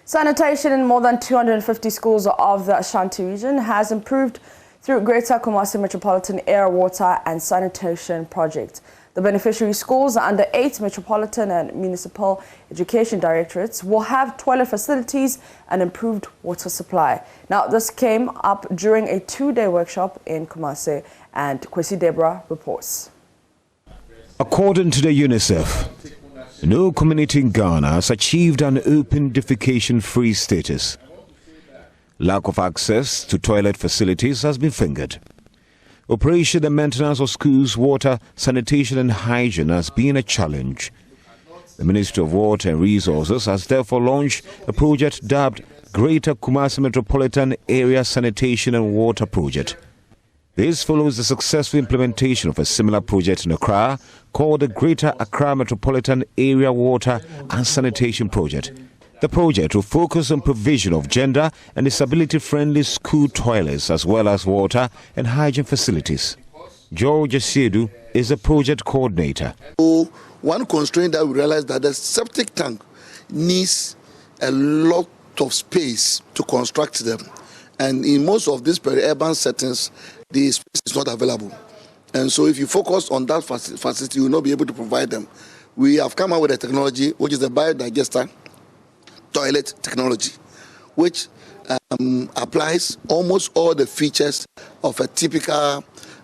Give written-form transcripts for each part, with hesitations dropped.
Sanitation in more than 250 schools of the Ashanti region has improved through Greater Kumasi Metropolitan Area Water and Sanitation Project. The beneficiary schools under 8 metropolitan and municipal education directorates will have toilet facilities and improved water supply. Now, this came up during a 2-day workshop in Kumasi, and Kumasi Deborah reports. According to the UNICEF, no community in Ghana has achieved an open defecation-free status. Lack of access to toilet facilities has been fingered. Operation and maintenance of schools, water, sanitation and hygiene has been a challenge. The Ministry of Water and Resources has therefore launched a project dubbed Greater Kumasi Metropolitan Area Sanitation and Water Project. This follows the successful implementation of a similar project in Accra called the Greater Accra Metropolitan Area Water and Sanitation Project. The project will focus on provision of gender and disability-friendly school toilets as well as water and hygiene facilities. JoyNews is the project coordinator. One constraint that we realized that the septic tank needs a lot of space to construct them. And in most of these peri-urban settings, the space is not available. And so if you focus on that facility, you will not be able to provide them. We have come up with a technology, which is the biodigester toilet technology, which applies almost all the features of a typical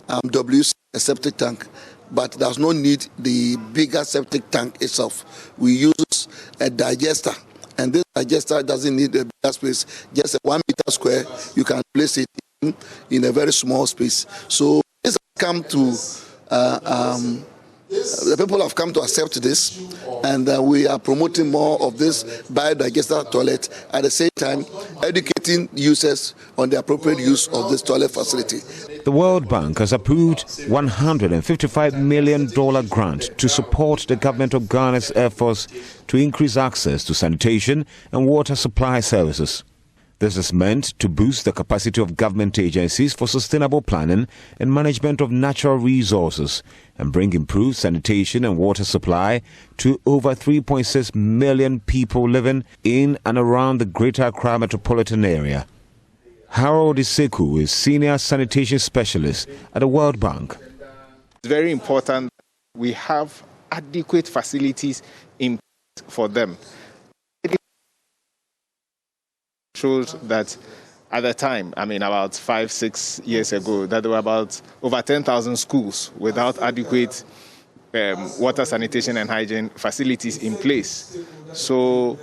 WC septic tank, but does not need the bigger septic tank itself. We use a digester, and this digester doesn't need a bigger space, just a 1 meter square. You can place it in a very small space. So this has come to the people have come to accept this, and we are promoting more of this biodigester toilet, at the same time educating users on the appropriate use of this toilet facility. The World Bank has approved $155 million grant to support the government of Ghana's efforts to increase access to sanitation and water supply services. This is meant to boost the capacity of government agencies for sustainable planning and management of natural resources and bring improved sanitation and water supply to over 3.6 million people living in and around the Greater Accra metropolitan area. Harold Iseku is Senior Sanitation Specialist at the World Bank. It's very important we have adequate facilities in place for them. Shows that at the time, about 5-6 years ago, that there were about over 10,000 schools without adequate water, sanitation and hygiene facilities in place. So,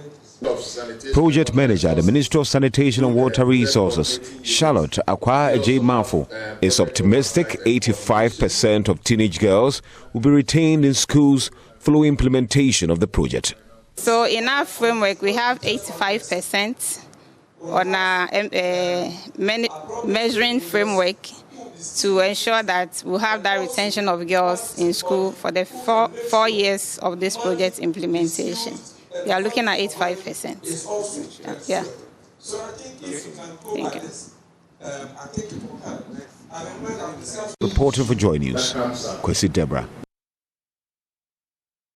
Project Manager at the Ministry of Sanitation and Water Resources, Charlotte Akwa J. Mafo, is optimistic 85% of teenage girls will be retained in schools following implementation of the project. So in our framework, we have 85% on a measuring framework to ensure that we have that retention of girls in school for the 4 years of this project implementation. We are looking at 85%. Yeah. Thank you. Reporting for JoyNews, Kumasi Deborah.